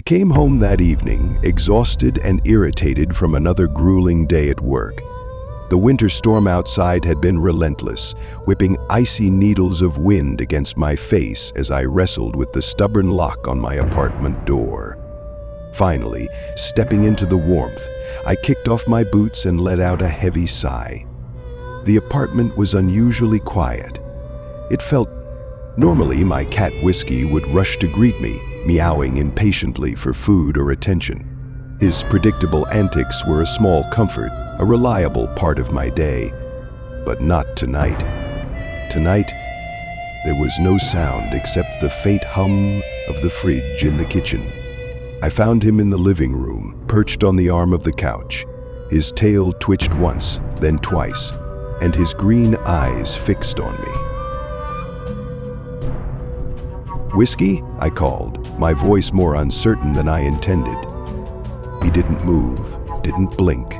came home that evening, exhausted and irritated from another grueling day at work. The winter storm outside had been relentless, whipping icy needles of wind against my face as I wrestled with the stubborn lock on my apartment door. Finally, stepping into the warmth, I kicked off my boots and let out a heavy sigh. The apartment was unusually quiet. It felt normally my cat Whiskey would rush to greet me, meowing impatiently for food or attention. His predictable antics were a small comfort, a reliable part of my day. But not tonight. Tonight, there was no sound except the faint hum of the fridge in the kitchen. I found him in the living room, perched on the arm of the couch. His tail twitched once, then twice, and his green eyes fixed on me. "Whiskey?" I called, my voice more uncertain than I intended. He didn't move, didn't blink.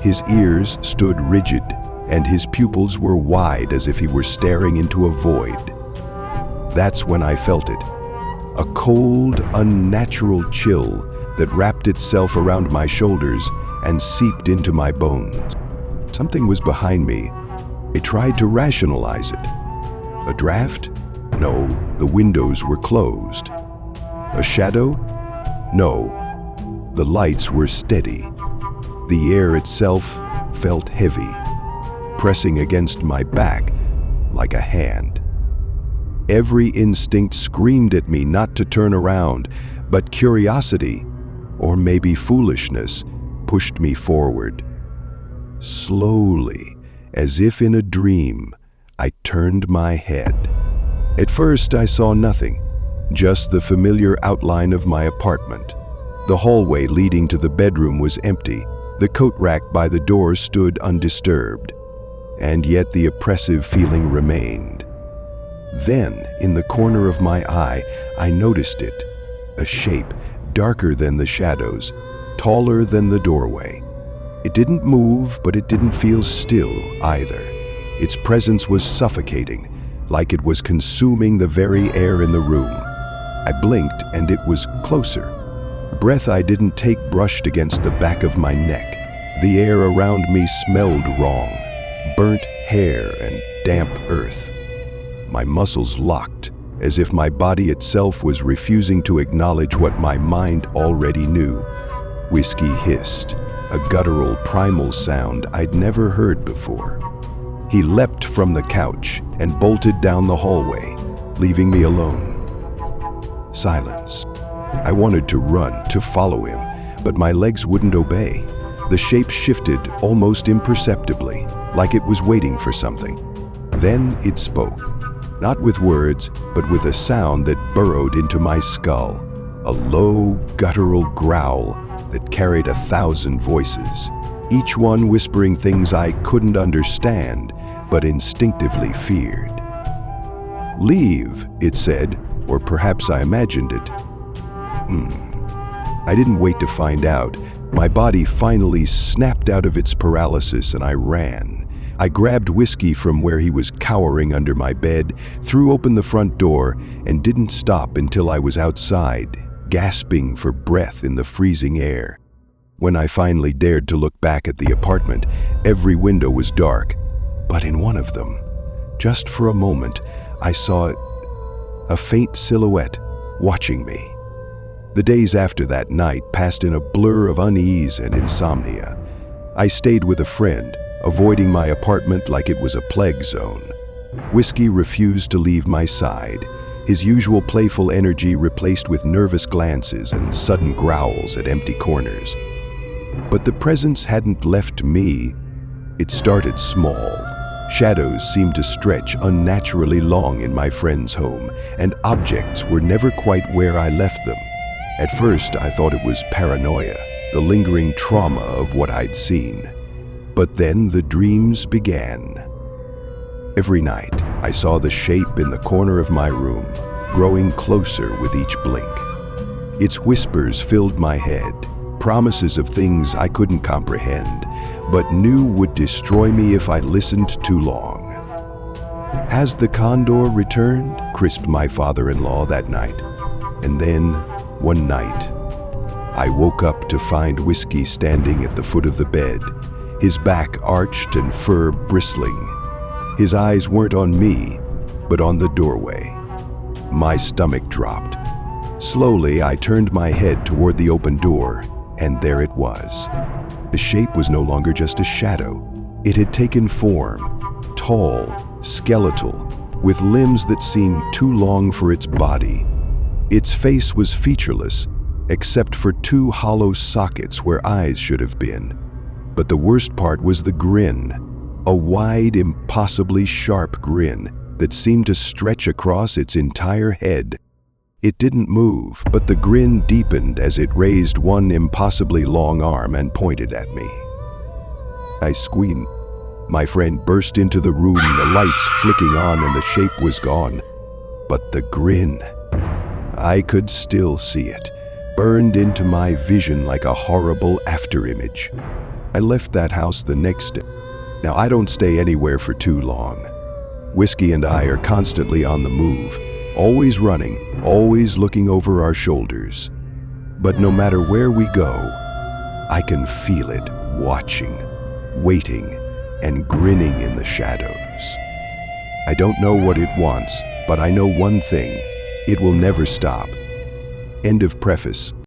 His ears stood rigid, and his pupils were wide as if he were staring into a void. That's when I felt it. A cold, unnatural chill that wrapped itself around my shoulders and seeped into my bones. Something was behind me. I tried to rationalize it. A draft? No, the windows were closed. A shadow? No, the lights were steady. The air itself felt heavy, pressing against my back like a hand. Every instinct screamed at me not to turn around, but curiosity, or maybe foolishness, pushed me forward. Slowly, as if in a dream, I turned my head. At first, I saw nothing, just the familiar outline of my apartment. The hallway leading to the bedroom was empty. The coat rack by the door stood undisturbed, and yet the oppressive feeling remained. Then, in the corner of my eye, I noticed it, a shape darker than the shadows, taller than the doorway. It didn't move, but it didn't feel still either. Its presence was suffocating, like it was consuming the very air in the room. I blinked, and it was closer. The breath I didn't take brushed against the back of my neck. The air around me smelled wrong, burnt hair and damp earth. My muscles locked, as if my body itself was refusing to acknowledge what my mind already knew. Whiskey hissed, a guttural, primal sound I'd never heard before. He leapt from the couch and bolted down the hallway, leaving me alone. Silence. I wanted to run, to follow him, but my legs wouldn't obey. The shape shifted almost imperceptibly, like it was waiting for something. Then it spoke. Not with words, but with a sound that burrowed into my skull. A low, guttural growl that carried 1,000 voices, each one whispering things I couldn't understand, but instinctively feared. "Leave," it said, or perhaps I imagined it. I didn't wait to find out. My body finally snapped out of its paralysis and I ran. I grabbed Whiskey from where he was cowering under my bed, threw open the front door, and didn't stop until I was outside, gasping for breath in the freezing air. When I finally dared to look back at the apartment, every window was dark. But in one of them, just for a moment, I saw a faint silhouette watching me. The days after that night passed in a blur of unease and insomnia. I stayed with a friend, avoiding my apartment like it was a plague zone. Whiskey refused to leave my side, his usual playful energy replaced with nervous glances and sudden growls at empty corners. But the presence hadn't left me. It started small. Shadows seemed to stretch unnaturally long in my friend's home, and objects were never quite where I left them. At first, I thought it was paranoia, the lingering trauma of what I'd seen. But then the dreams began. Every night, I saw the shape in the corner of my room, growing closer with each blink. Its whispers filled my head, promises of things I couldn't comprehend, but knew would destroy me if I listened too long. "Has the condor returned?" crisped my father-in-law that night. And then, one night, I woke up to find Whiskey standing at the foot of the bed, his back arched and fur bristling. His eyes weren't on me, but on the doorway. My stomach dropped. Slowly, I turned my head toward the open door, and there it was. The shape was no longer just a shadow. It had taken form, tall, skeletal, with limbs that seemed too long for its body. Its face was featureless, except for two hollow sockets where eyes should have been. But the worst part was the grin, a wide, impossibly sharp grin that seemed to stretch across its entire head. It didn't move, but the grin deepened as it raised one impossibly long arm and pointed at me. I screamed. My friend burst into the room, the lights flicking on and the shape was gone. But the grin, I could still see it, burned into my vision like a horrible afterimage. I left that house the next day. Now, I don't stay anywhere for too long. Whiskey and I are constantly on the move, always running, always looking over our shoulders. But no matter where we go, I can feel it watching, waiting, and grinning in the shadows. I don't know what it wants, but I know one thing: it will never stop. End of preface.